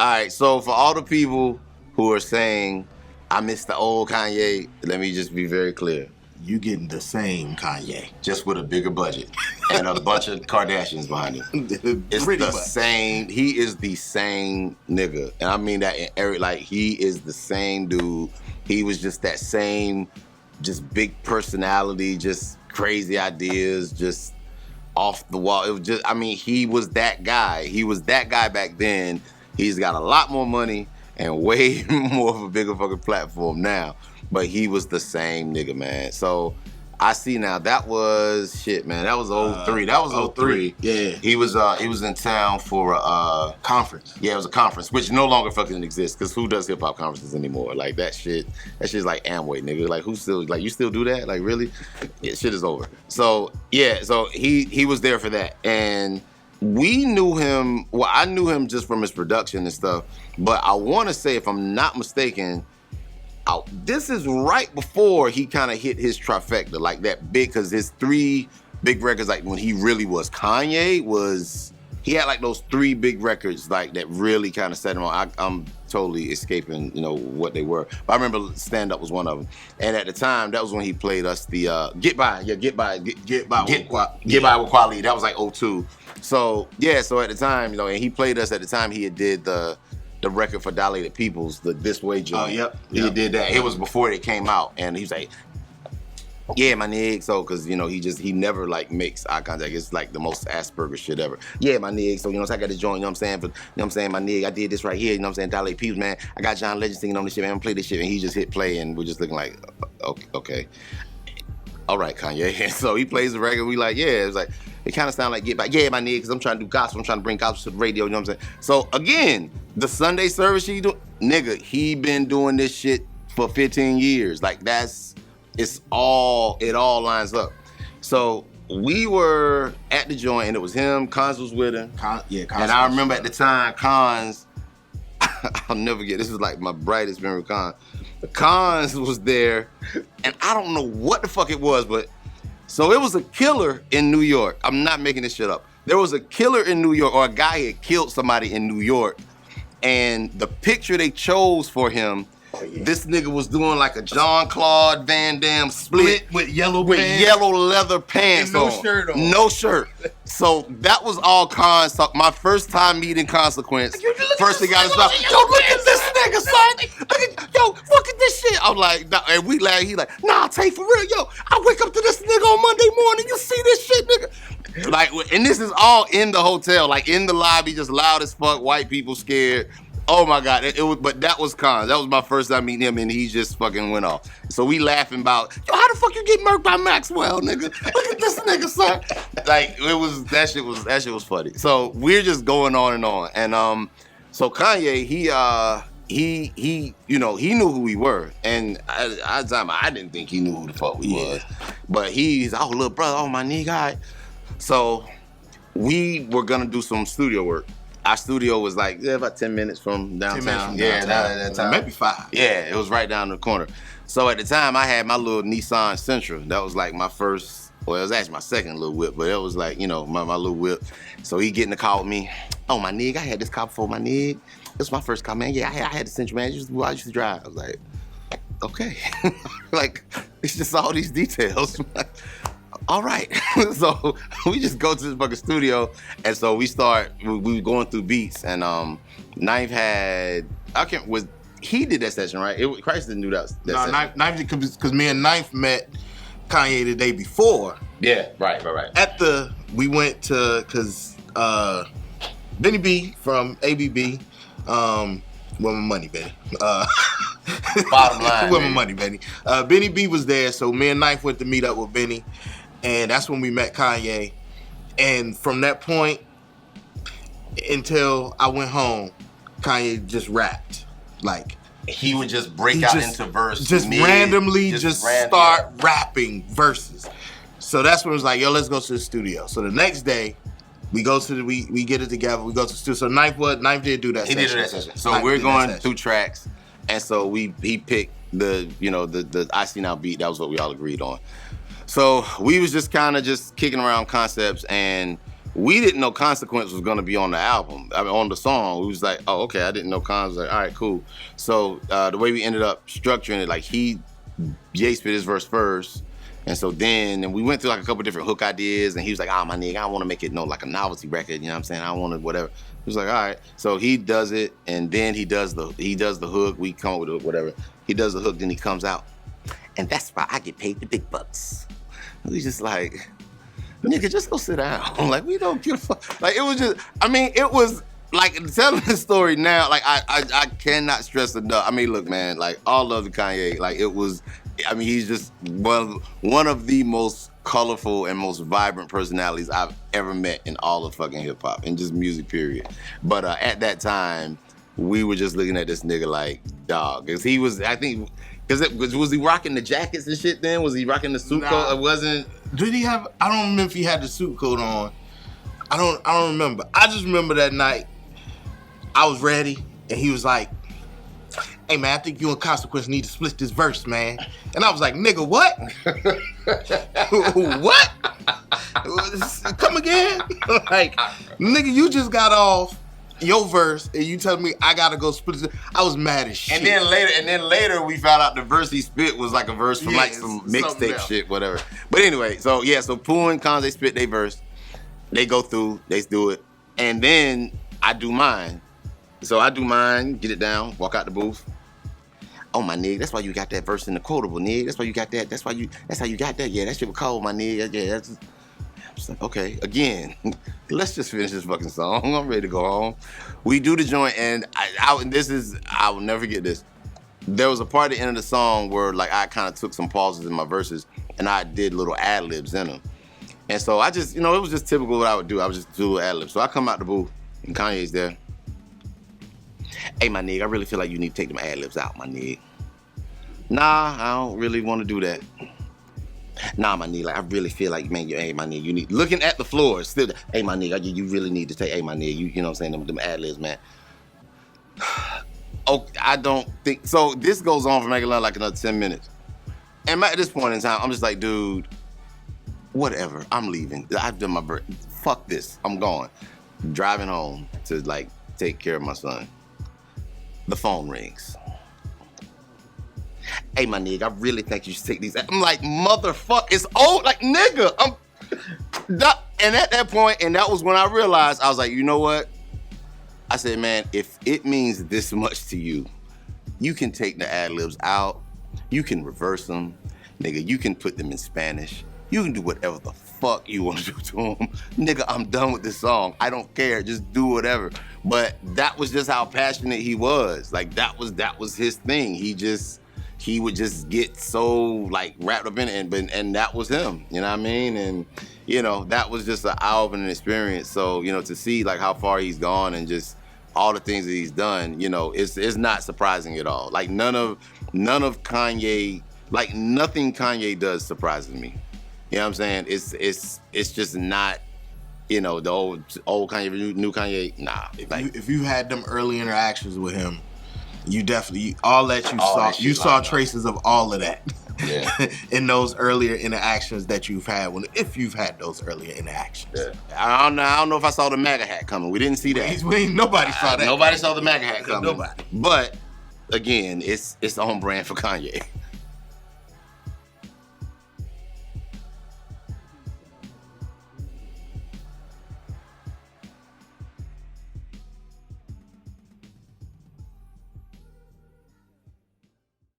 right, so for all the people who are saying, I miss the old Kanye, let me just be very clear. You getting the same Kanye. Just with a bigger budget and a bunch of Kardashians behind him. It's Pretty the much. same, he is the same nigga. And I mean that in every, like, he is the same dude. He was just that same, just big personality, just crazy ideas, just off the wall. It was just, I mean, he was that guy. He was that guy back then. He's got a lot more money and way more of a bigger fucking platform now. But he was the same nigga, man. So I see now. That was shit, man. That was 03. That was 03. Yeah. He was in town for a Conference. Yeah, it was a conference, which no longer fucking exists. Cause who does hip hop conferences anymore? Like that shit's like Amway, nigga. Like who still, like you still do that? Like really? Yeah, shit is over. So yeah, so he was there for that, and we knew him. Well, I knew him just from his production and stuff. But I want to say, if I'm not mistaken, this is right before he kind of hit his trifecta, like that big, because his 3 big records, like when he really was Kanye, he had like those 3 big records like that really kind of set him on. I'm totally escaping, what they were. But I remember Stand Up was one of them. And at the time, that was when he played us the Get By with Quality. That was like 02. So yeah, so at the time, and he played us at the time. He had did the record for Dilated Peoples, the This Way joint. Oh, yep. He did that. It was before it came out, and he was like, yeah, my nigga. So, cause he never like makes eye contact. It's like the most Asperger shit ever. Yeah, my nigga. So, I got this joint, my nigga, I did this right here, Dilated Peoples, man. I got John Legend singing on this shit, man. I'm play this shit, and he just hit play, and we're just looking like, okay. All right, Kanye. And so he plays the record, we like, yeah, it was like, it kind of sounded like Get Back. Yeah, my nigga, because I'm trying to do gospel. I'm trying to bring gospel to the radio, you know what I'm saying? So again, the Sunday service he do, nigga, he been doing this shit for 15 years. Like it all lines up. So we were at the joint and it was him, Cons was with him. Cons and I remember at the time, Cons, I'll never get, this is like my brightest memory of Cons. Cons was there, and I don't know what the fuck it was, but so it was a killer in New York. I'm not making this shit up. There was a killer in New York, or a guy had killed somebody in New York, and the picture they chose for him, this nigga was doing like a Jean-Claude Van Damme split with yellow leather pants and no on. shirt on. No shirt. So that was all Cons talk. My first time meeting Consequence. First thing I was like, yo, look at this nigga, son. Yo, look at this shit. I'm like, nah, and we laugh. He like, nah, Tay, for real, yo. I wake up to this nigga on Monday morning. You see this shit, nigga? Like, and this is all in the hotel, like in the lobby, just loud as fuck. White people scared. Oh my God, but that was Cons. That was my first time meeting him, and he just fucking went off. So we laughing about, yo, how the fuck you get murked by Maxwell, nigga? Look at this nigga, son. Like that shit was funny. So we're just going on and on, and so Kanye, he knew who we were, and at the time I didn't think he knew who the fuck we was, but he's our little brother, oh my nigga. So we were gonna do some studio work. Our studio was like about 10 minutes from downtown. At that time. Maybe 5. Yeah, it was right down the corner. So at the time, I had my little Nissan Sentra. That was like my first, well, it was actually my second little whip, but it was like, my little whip. So he get in the car with me. Oh, my nigga, I had this car before, my nigga. This was my first car, man. Yeah, I had the Sentra, man. I used to drive. I was like, okay. Like, it's just all these details. All right. So we just go to this fucking studio, and so we were going through beats, and Knife had, he did that session, right? Christ didn't do that session. Knife, because me and Knife met Kanye the day before. Yeah, right. We went to, because Benny B from ABB, where my money, baby. Bottom line. Where my money, Benny. Benny B was there, so me and Knife went to meet up with Benny. And that's when we met Kanye. And from that point until I went home, Kanye just rapped. Like, he would just break out into verse. Just randomly start rapping verses. So that's when it was like, yo, let's go to the studio. So the next day, we go to we get it together, we go to the studio. So Knife did do that session. He did that session. So we're going through tracks, and so he picked the I See Now beat. That was what we all agreed on. So we was just kind of just kicking around concepts, and we didn't know Consequence was gonna be on the album. I mean, on the song. We was like, oh, okay, I didn't know Con. Was like, all right, cool. So the way we ended up structuring it, like Jay spit his verse first. And so then we went through like a couple different hook ideas, and he was like, my nigga, I want to make it like a novelty record, you know what I'm saying? I want to whatever. He was like, all right. So he does it, and then he does the hook. We come up with it, whatever. He does the hook, then he comes out, and that's why I get paid the big bucks. We just like, nigga, just go sit down. Like, we don't give a fuck. Like, it was just, I mean, it was like telling this story now. Like, I cannot stress enough. I mean, look, man, like all love to Kanye. Like, it was. I mean, he's just one of the most colorful and most vibrant personalities I've ever met in all of fucking hip hop and just music, period. But at that time, we were just looking at this nigga like, dog, because he was, I think, was he rocking the jackets and shit then? Was he rocking the suit coat? It wasn't. Did he have? I don't remember if he had the suit coat on. I don't remember. I just remember that night. I was ready, and he was like, hey man, I think you and Consequence need to split this verse, man. And I was like, nigga, what? What? Come again? Like, nigga, you just got off your verse and you telling me I gotta go split this. I was mad as shit. And then later we found out the verse he spit was like a verse from like some mixtape shit, whatever. But anyway, so Pooh and Cons, they spit their verse. They go through, they do it. And then I do mine. So I do mine, get it down, walk out the booth. Oh my nigga, that's why you got that verse in the quotable, nigga. That's why you got that. That's how you got that. Yeah, that shit was cold, my nigga. Yeah, that's. I'm just like, okay, again, let's just finish this fucking song. I'm ready to go home. We do the joint, and I will never forget this. There was a part at the end of the song where like I kind of took some pauses in my verses, and I did little ad libs in them. And so I just, it was just typical what I would do. I would just do ad libs. So I come out the booth, and Kanye's there. Hey, my nigga, I really feel like you need to take them ad-libs out, my nigga. Nah, I don't really want to do that. Nah, my nigga, like, I really feel like, man, hey, my nigga, you need, looking at the floor, still, hey, my nigga, you really need to take, hey, my nigga, you know what I'm saying, them ad-libs, man. Oh, I don't think, so this goes on for like another 10 minutes. And at this point in time, I'm just like, dude, whatever, I'm leaving. I've done my birth. Fuck this, I'm going. Driving home to, like, take care of my son. The phone rings. Hey, my nigga, I really think you should take these. I'm like, motherfucker, it's old, like, nigga. And at that point, and that was when I realized, I was like, you know what? I said, man, if it means this much to you, you can take the ad-libs out, you can reverse them, nigga, you can put them in Spanish, you can do whatever the fuck you want to do to them. Nigga, I'm done with this song. I don't care. Just do whatever. But that was just how passionate he was. Like that was his thing. He would just get so like wrapped up in it, and that was him. You know what I mean? And that was just an eye-opening experience. So to see like how far he's gone and just all the things that he's done, it's not surprising at all. Like none of Kanye, like nothing Kanye does surprises me. You know what I'm saying? It's just not, the old Kanye, new Kanye. Nah. If you had them early interactions with him, you definitely all that you saw traces of all of that. Yeah. In those earlier interactions that you've had, if you've had those earlier interactions. Yeah. I don't know if I saw the MAGA hat coming. We didn't see that. Nobody saw that. Nobody saw the MAGA hat coming. Nobody. But again, it's on brand for Kanye.